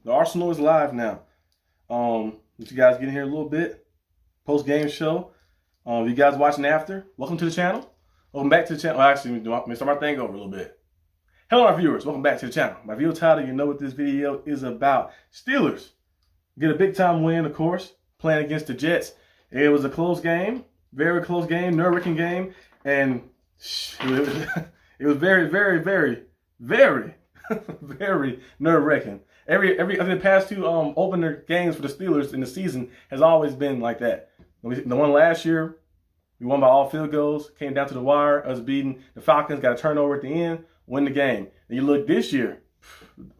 The Arsenal is live now. Let you guys get in here a little bit. Post-game show. You guys watching after, welcome to the channel. Welcome back to the channel. Well, actually, let me start my thing over a little bit. Hello, our viewers. Welcome back to the channel. My video title, you know what this video is about. Steelers get a big-time win, of course, playing against the Jets. It was a close game, very close game, nerve-wracking game, and it was very, very, very, very, very nerve-wracking. I think the past two opener games for the Steelers in the season has always been like that. The one last year, we won by all field goals, came down to the wire, us beating the Falcons, got a turnover at the end, win the game. And you look this year,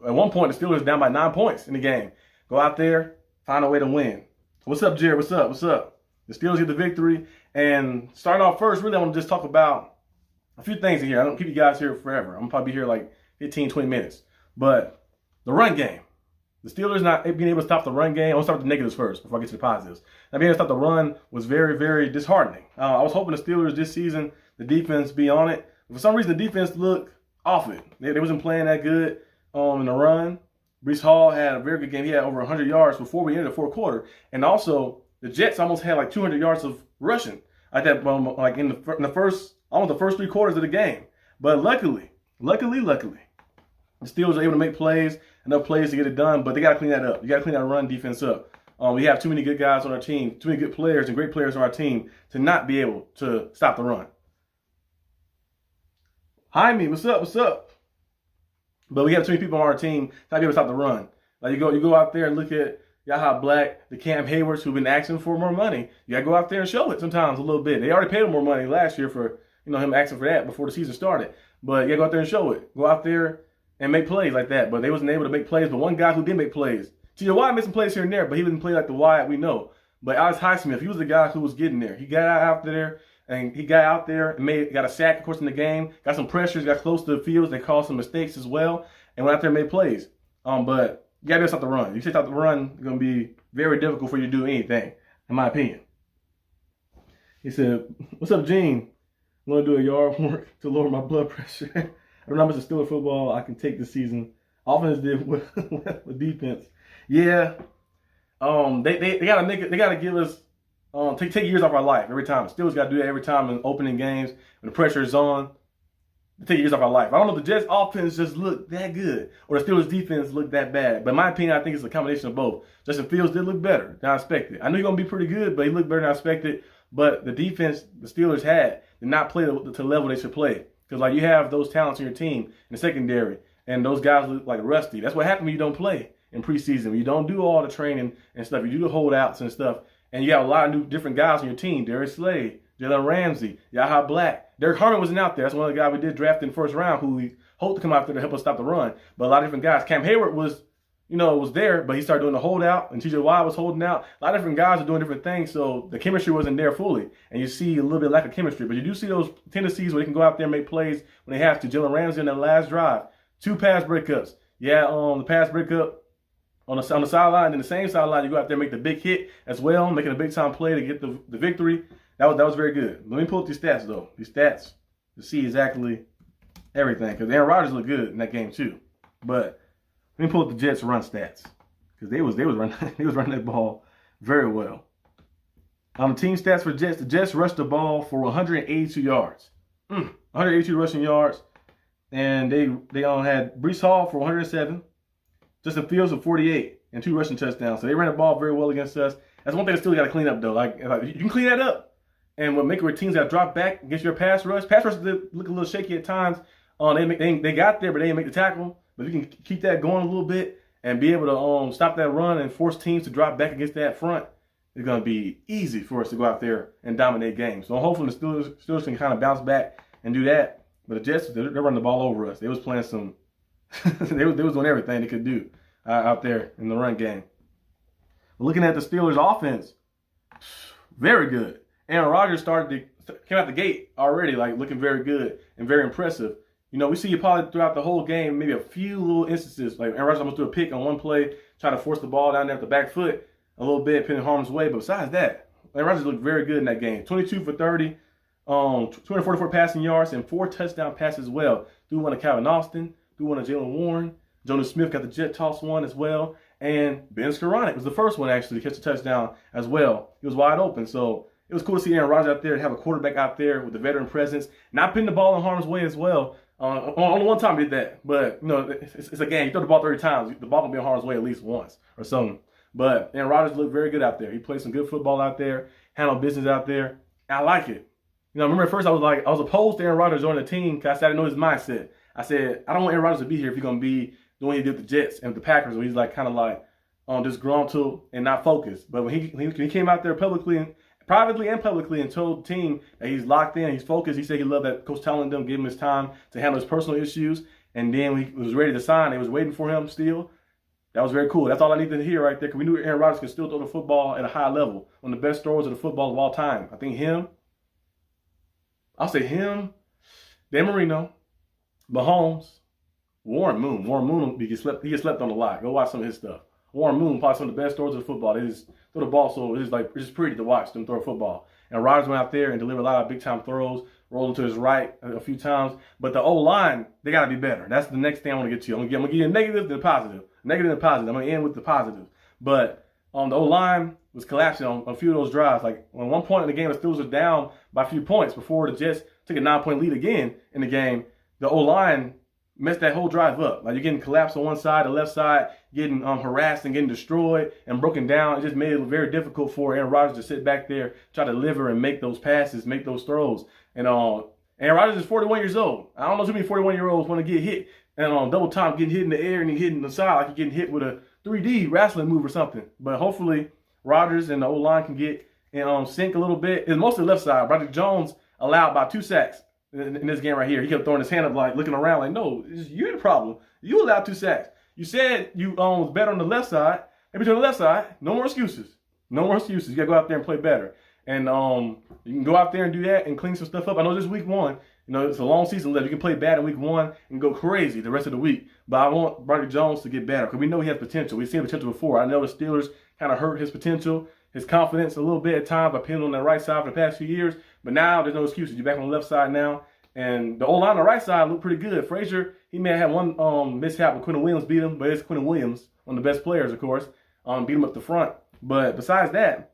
at one point the Steelers down by 9 points in the game. Go out there, find a way to win. What's up, Jared? What's up? What's up? The Steelers get the victory. And starting off first, really I want to just talk about a few things in here. I don't keep you guys here forever. I'm going to probably be here like 15, 20 minutes. But the run game. The Steelers not being able to stop the run game. I'll start with the negatives first before I get to the positives. Not being able to stop the run was very, very disheartening. I was hoping the Steelers this season, the defense be on it. For some reason, the defense looked off it. They wasn't playing that good in the run. Breece Hall had a very good game. He had over 100 yards before we entered the fourth quarter. And also, the Jets almost had like 200 yards of rushing like that, like in the first, almost the first 3 quarters of the game. But luckily, the Steelers are able to make plays, enough plays to get it done, but they got to clean that up. You got to clean that run defense up. We have too many good guys on our team, too many good players and great players on our team to not be able to stop the run. Hi, me, what's up? What's up? But we have too many people on our team to not be able to stop the run. Like you go out there and look at Yaha Black, the Cam Haywards who've been asking for more money. You got to go out there and show it sometimes a little bit. They already paid him more money last year for him asking for that before the season started. But you got to go out there and show it. Go out there and make plays like that. But they wasn't able to make plays. But one guy who did make plays, TJ Watt made some plays here and there, but he didn't play like the Wyatt we know. But Alex Highsmith, he was the guy who was getting there. He got out there and got a sack, of course, in the game. Got some pressures, got close to the fields. They caused some mistakes as well, and went out there and made plays. But you got to be able to stop the run. You stop the run, it's going to be very difficult for you to do anything, in my opinion. He said, "What's up, Gene? I'm going to do a yard work to lower my blood pressure." I don't know how much of Steelers football I can take this season. Offense did with defense. Yeah, they gotta give us take years off our life every time. Steelers gotta do that every time in opening games when the pressure is on. They take years off our life. I don't know if the Jets offense just looked that good or the Steelers defense looked that bad. But in my opinion, I think it's a combination of both. Justin Fields did look better than I expected. I knew he was gonna be pretty good, but he looked better than I expected. But the defense the Steelers had did not play to the level they should play. Because like you have those talents in your team in the secondary, and those guys look like rusty. That's what happens when you don't play in preseason. When you don't do all the training and stuff. You do the holdouts and stuff. And you got a lot of new different guys on your team. Darius Slade, Jalen Ramsey, Yaha Black. Derek Harmon wasn't out there. That's one of the guys we did draft in the first round who we hoped to come out there to help us stop the run. But a lot of different guys. Cam Hayward was there, but he started doing the holdout, and TJ Watt was holding out. A lot of different guys are doing different things, so the chemistry wasn't there fully. And you see a little bit of lack of chemistry. But you do see those tendencies where they can go out there and make plays when they have to. Jalen Ramsey in that last drive. 2 pass breakups. Yeah, the pass breakup on the sideline, and the same sideline, you go out there and make the big hit as well, making a big-time play to get the victory. That was very good. Let me pull up these stats, though. These stats to see exactly everything. Because Aaron Rodgers looked good in that game, too. But let me pull up the Jets' run stats. Because they was running that ball very well. The team stats for Jets, the Jets rushed the ball for 182 yards. 182 rushing yards. And they had Breece Hall for 107. Justin Fields for 48 and 2 rushing touchdowns. So they ran the ball very well against us. That's one thing they still got to clean up, though. Like you can clean that up. And what make your teams got to drop back against your pass rush. Pass rush look a little shaky at times. They got there, but they didn't make the tackle. But if you can keep that going a little bit and be able to stop that run and force teams to drop back against that front, it's going to be easy for us to go out there and dominate games. So hopefully the Steelers can kind of bounce back and do that. But the Jets, they're running the ball over us. They was playing some they was doing everything they could do out there in the run game. Looking at the Steelers offense, very good. Aaron Rodgers came out the gate already like looking very good and very impressive. We see you probably throughout the whole game, maybe a few little instances, like Aaron Rodgers almost threw a pick on one play, trying to force the ball down there at the back foot a little bit, putting harm's way. But besides that, Aaron Rodgers looked very good in that game. 22 for 30, 244 passing yards, and 4 touchdown passes as well. Threw one to Calvin Austin, threw one to Jalen Warren. Jonas Smith got the jet toss one as well. And Ben Skoranek was the first one actually to catch a touchdown as well. He was wide open. So it was cool to see Aaron Rodgers out there and have a quarterback out there with the veteran presence, not putting the ball in harm's way as well. Only one time he did that. But, it's a game. You throw the ball 30 times, the ball can be in harm's way at least once or something. But Aaron Rodgers looked very good out there. He played some good football out there, handled business out there. I like it. I remember at first I was opposed to Aaron Rodgers joining the team because I didn't know his mindset. I said, I don't want Aaron Rodgers to be here if he's going to be doing what he did with the Jets and with the Packers, where he's disgruntled and not focused. But when he came out there privately and publicly, and told the team that he's locked in, he's focused, he said he loved that Coach telling them, give him his time to handle his personal issues. And then when he was ready to sign, they was waiting for him still. That was very cool. That's all I needed to hear right there, because we knew Aaron Rodgers could still throw the football at a high level. One of the best throwers of the football of all time. I think I'll say him, Dan Marino, Mahomes, Warren Moon. Warren Moon, he gets slept on a lot. Go watch some of his stuff. Warren Moon, probably some of the best throwers of football. They just throw the ball, so it's just pretty to watch them throw football. And Rodgers went out there and delivered a lot of big-time throws, rolled to his right a few times. But the O-line, they got to be better. That's the next thing I want to get to. I'm going to give you a negative and a positive. Negative and positive. I'm going to end with the positive. But the O-line was collapsing on a few of those drives. Like, on one point in the game, the Steelers were down by a few points before the Jets took a 9-point lead again in the game. The O-line messed that whole drive up. Like, you're getting collapsed on one side, the left side, getting harassed and getting destroyed and broken down. It just made it very difficult for Aaron Rodgers to sit back there, try to deliver and make those passes, make those throws. And Aaron Rodgers is 41 years old. I don't know too many 41-year-olds want to get hit and double time, getting hit in the air and hitting the side like you're getting hit with a 3D wrestling move or something. But hopefully Rodgers and the O-line can get in sync a little bit. It's mostly the left side. Broderick Jones allowed about 2 sacks in this game right here. He kept throwing his hand up, like looking around, like, no, you're the problem. You allowed 2 sacks. You said you was better on the left side. Maybe to the left side. No more excuses. No more excuses. You gotta go out there and play better. And you can go out there and do that and clean some stuff up. I know this is week 1. It's a long season left. You can play bad in week 1 and go crazy the rest of the week. But I want Broderick Jones to get better because we know he has potential. We've seen potential before. I know the Steelers kind of hurt his potential, his confidence a little bit at times by pinning on the right side for the past few years. But now there's no excuses. You're back on the left side now. And the O-line on the right side looked pretty good. Frazier, he may have had one mishap when Quentin Williams beat him, but it's Quentin Williams, one of the best players, of course, beat him up the front. But besides that,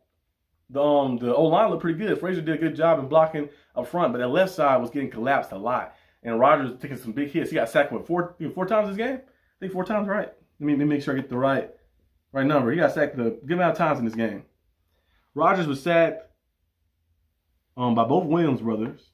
the O-line looked pretty good. Frazier did a good job in blocking up front, but that left side was getting collapsed a lot. And Rodgers was taking some big hits. He got sacked, four times this game? I think 4 times, right? Let me make sure I get the right number. He got sacked a good amount of times in this game. Rodgers was sacked by both Williams brothers,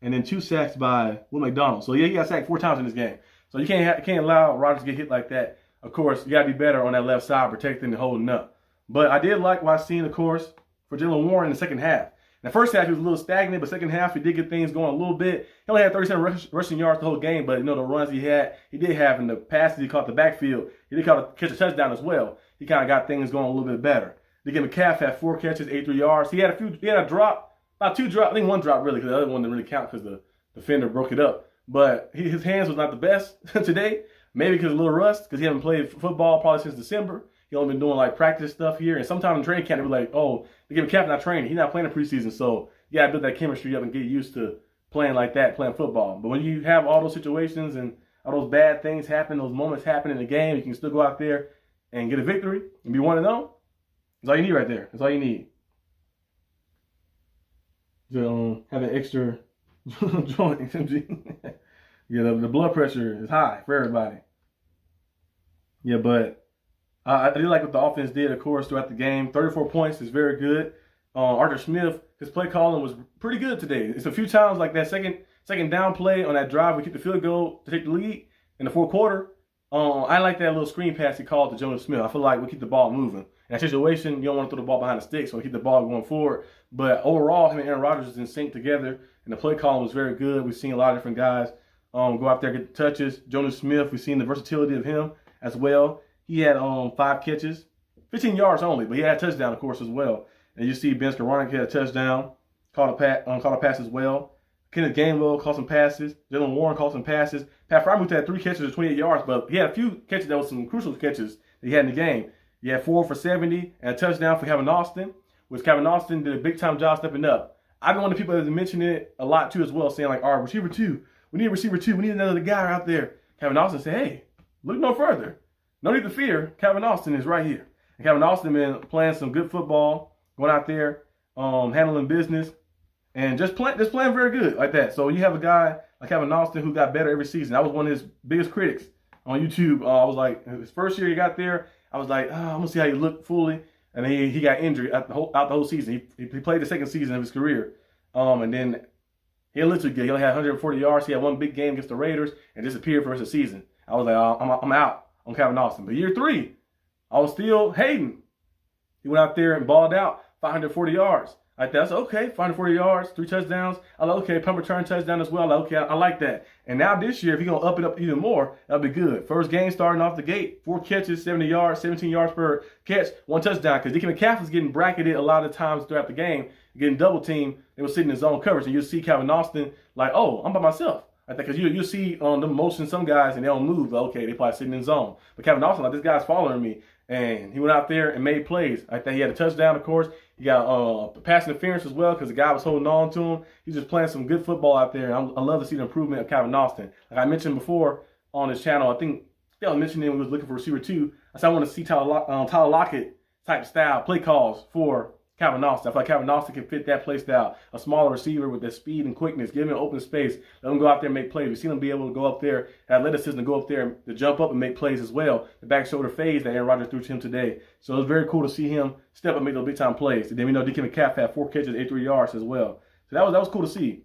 and then 2 sacks by Will McDonald. So, yeah, he got sacked 4 times in this game. So you can't allow Rodgers to get hit like that. Of course, you got to be better on that left side, protecting and holding up. But I did like what I seen, of course, for Jaylen Warren in the second half. In the first half, he was a little stagnant, but second half, he did get things going a little bit. He only had 37 rushing yards the whole game, but, the runs he did have, and the passes he caught the backfield, he did catch a touchdown as well. He kind of got things going a little bit better. DK Metcalf had 4 catches, 83 yards. He had a drop, about 2 drops. I think 1 drop really, because the other one didn't really count because the defender broke it up. But his hands was not the best today. Maybe because of a little rust, because he hasn't played football probably since December. He only been doing like practice stuff here. And sometimes in training camp, they be like, oh, they give him captain not training. He's not playing in preseason. So you got to build that chemistry up and get used to playing like that, playing football. But when you have all those situations and all those bad things happen, those moments happen in the game, you can still go out there and get a victory and be 1-0. That's all you need right there. That's all you need. Have an extra joint. Yeah, the blood pressure is high for everybody. Yeah, but I did like what the offense did, of course, throughout the game. 34 points is very good. Arthur Smith, his play calling was pretty good today. It's a few times like that second down play on that drive, we kicked the field goal to take the lead in the 4th quarter. I like that little screen pass he called to Jonas Smith. I feel like we keep the ball moving. In that situation, you don't want to throw the ball behind the sticks, so we keep the ball going forward. But overall, him and Aaron Rodgers was in sync together, and the play calling was very good. We've seen a lot of different guys go out there, get the touches. Jonas Smith, we've seen the versatility of him as well. He had 5 catches, 15 yards only, but he had a touchdown, of course, as well. And you see Ben Skoranek had a touchdown, caught a pass as well. Kenneth Gainwell caught some passes. Jaylen Warren caught some passes. Pat Freiermuth had 3 catches of 28 yards, but he had a few catches that was some crucial catches that he had in the game. He had 4 for 70 and a touchdown for Kevin Austin, which Kevin Austin did a big-time job stepping up. I've been one of the people that mentioned it a lot, too, as well, saying, like, all right, receiver 2. We need a receiver 2. We need another guy out there. Kevin Austin said, hey, look no further. no need to fear. Calvin Austin is right here. And Calvin Austin been playing some good football, going out there, handling business, and just playing very good like that. So you have a guy like Calvin Austin who got better every season. I was one of his biggest critics on YouTube. I was like, his first year he got there, I was like, I'm gonna see how he looked fully, and then he got injured out the whole season. He played the second season of his career, and then he didn't look too good. He only had 140 yards. He had one big game against the Raiders and disappeared for the rest of the season. I was like, I'm out on Calvin Austin. But year 3, I was still hating. He went out there and balled out 540 yards. Like that. I said, okay, 540 yards, 3 touchdowns. I like, okay, punt return touchdown as well. I like, okay, I like that. And now this year, if you're going to up it up even more, that'll be good. First game starting off the gate, 4 catches, 70 yards, 17 yards per catch, 1 touchdown. Because DK Metcalf was getting bracketed a lot of times throughout the game, getting double teamed. They were sitting in zone coverage. And you'll see Calvin Austin like, oh, I'm by myself. Like that. Because you'll see on the motion some guys and they don't move. Like, okay, they probably sitting in zone. But Calvin Austin, like, this guy's following me. And he went out there and made plays. Like that. He had a touchdown, of course. He got pass interference as well because the guy was holding on to him. He's just playing some good football out there. And I love to see the improvement of Calvin Austin. Like I mentioned before on this channel, I think I mentioned when we was looking for receiver 2. I said I want to see Tyler Lockett type style play calls for Calvin Austin. I feel like Calvin Austin can fit that play style. A smaller receiver with that speed and quickness. Give him open space. Let him go out there and make plays. We've seen him be able to go up there, athleticism to go up there and to jump up and make plays as well. The back shoulder phase that Aaron Rodgers threw to him today. So it was very cool to see him step up and make those big time plays. And then we know DK Metcalf had 4 catches, 83 yards as well. So that was cool to see.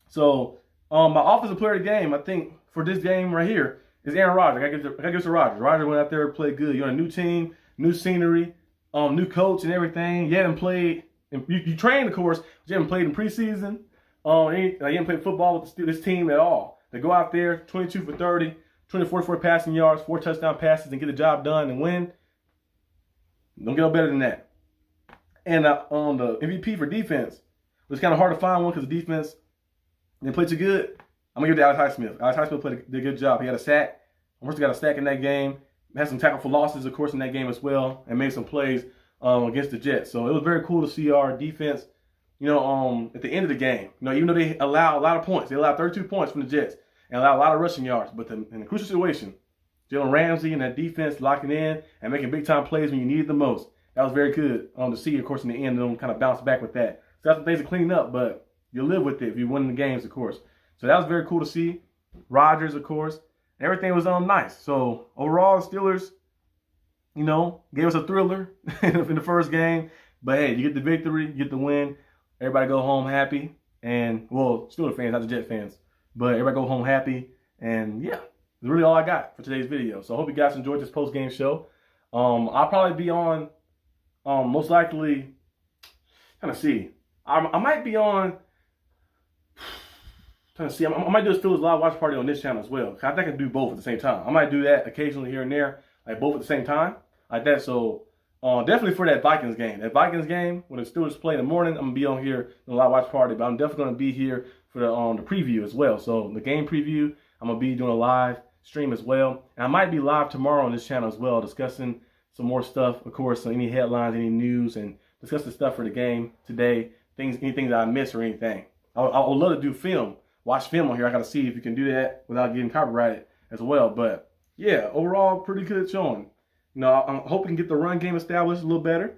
So my offensive player of the game, I think for this game right here is Aaron Rodgers. I gotta give it to Rodgers. Rodgers went out there and played good. You're on a new team, new scenery, new coach and everything. You hadn't played. You trained, of course, but you haven't played in preseason. You haven't played football with this team at all. They go out there, 22 for 30, 24 passing yards, 4 touchdown passes, and get the job done and win. Don't get no better than that. And on the MVP for defense, it was kind of hard to find one because the defense didn't play too good. I'm going to give it to Alex Highsmith. Alex Highsmith did a good job. He had a sack. Almost got a sack in that game. Had some tackle for losses, of course, in that game as well, and made some plays against the Jets. So it was very cool to see our defense, at the end of the game. Even though they allowed a lot of points. They allowed 32 points from the Jets and allowed a lot of rushing yards. But in the crucial situation, Jalen Ramsey and that defense locking in and making big-time plays when you need it the most. That was very good to see, of course, in the end. Them kind of bounce back with that. So that's the things to clean up, but you'll live with it if you're winning the games, of course. So that was very cool to see. Rodgers, of course. Everything was nice. So overall, the Steelers, gave us a thriller in the first game. But hey, you get the victory, you get the win. Everybody go home happy. And, well, Steelers fans, not the Jet fans. But everybody go home happy. And, yeah, that's really all I got for today's video. So I hope you guys enjoyed this post-game show. I'll probably be on, most likely, trying to see. I might be on, trying to see. I might do a Steelers live watch party on this channel as well. I think I can do both at the same time. I might do that occasionally here and there, like both at the same time. Like that, so definitely for that Vikings game. That Vikings game, when the Steelers play in the morning, I'm going to be on here in a live watch party. But I'm definitely going to be here for the preview as well. So the game preview, I'm going to be doing a live stream as well. And I might be live tomorrow on this channel as well, discussing some more stuff, of course, so any headlines, any news, and discuss the stuff for the game today, anything that I missed or anything. I would love to do watch film on here. I got to see if you can do that without getting copyrighted as well. But yeah, overall, pretty good showing. I'm hoping to get the run game established a little better.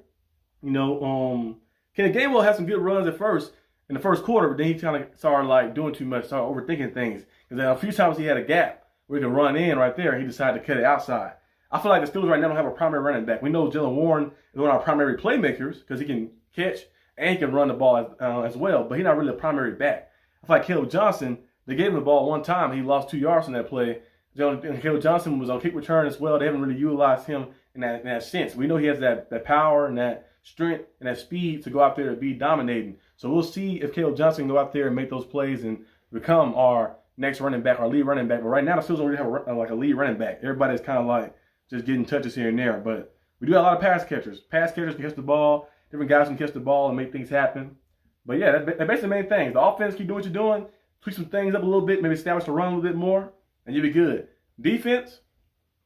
Kenny Gainwell had some good runs at first in the first quarter, but then he kind of started doing too much, started overthinking things. Because a few times he had a gap where he could run in right there, he decided to cut it outside. I feel like the Steelers right now don't have a primary running back. We know Jalen Warren is one of our primary playmakers because he can catch and he can run the ball as well, but he's not really a primary back. I feel like Caleb Johnson, they gave him the ball one time, he lost 2 yards on that play. Caleb Johnson was on kick return as well. They haven't really utilized him in that sense. We know he has that power and that strength and that speed to go out there and be dominating. So we'll see if Caleb Johnson can go out there and make those plays and become our next running back, our lead running back. But right now, the Steelers don't really have a lead running back. Everybody's kind of just getting touches here and there. But we do have a lot of pass catchers. Pass catchers can catch the ball. Different guys can catch the ball and make things happen. But yeah, that's basically the main thing. The offense, keep doing what you're doing. Tweak some things up a little bit. Maybe establish the run a little bit more. And you'll be good. Defense,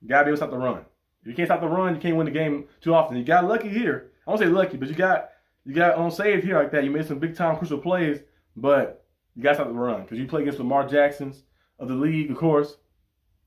you got to be able to stop the run. If you can't stop the run, you can't win the game too often. You got lucky here. I won't say lucky, but you got saved here like that. You made some big-time crucial plays, but you got to stop the run because you play against Lamar Jacksons of the league, of course,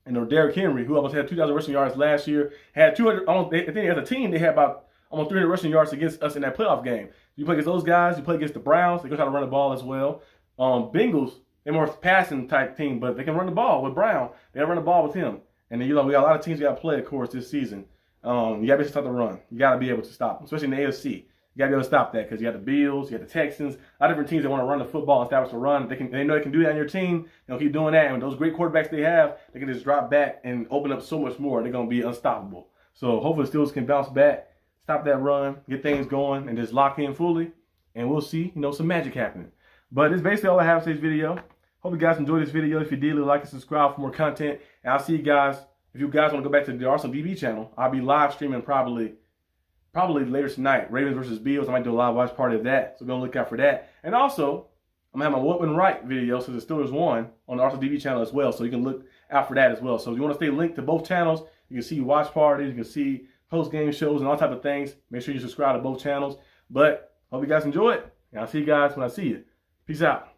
And Derrick Henry, who almost had 2,000 rushing yards last year, had 200. I think as a team they had about almost 300 rushing yards against us in that playoff game. You play against those guys. You play against the Browns. They go try to run the ball as well. Bengals, they're more passing type team, but they can run the ball with Brown. They can run the ball with him. And then we got a lot of teams we got to play, of course, this season. You got to be able to stop the run. You got to be able to stop them, especially in the AFC. You got to be able to stop that because you got the Bills, you got the Texans, a lot of different teams that want to run the football and establish the run. They know they can do that on your team. They'll keep doing that. And with those great quarterbacks they have, they can just drop back and open up so much more. They're going to be unstoppable. So hopefully the Steelers can bounce back, stop that run, get things going, and just lock in fully. And we'll see, some magic happening. But it's basically all I have for this video. Hope you guys enjoyed this video. If you did, like and subscribe for more content. And I'll see you guys. If you guys want to go back to the Arsenal D.B channel, I'll be live streaming probably later tonight. Ravens versus Bills. I might do a live watch party of that. So be on the lookout for that. And also, I'm going to have my what went right video since the Steelers won on the Arsenal D.B channel as well. So you can look out for that as well. So if you want to stay linked to both channels, you can see watch parties, you can see post-game shows and all type of things. Make sure you subscribe to both channels. But hope you guys enjoy it. And I'll see you guys when I see you. Peace out.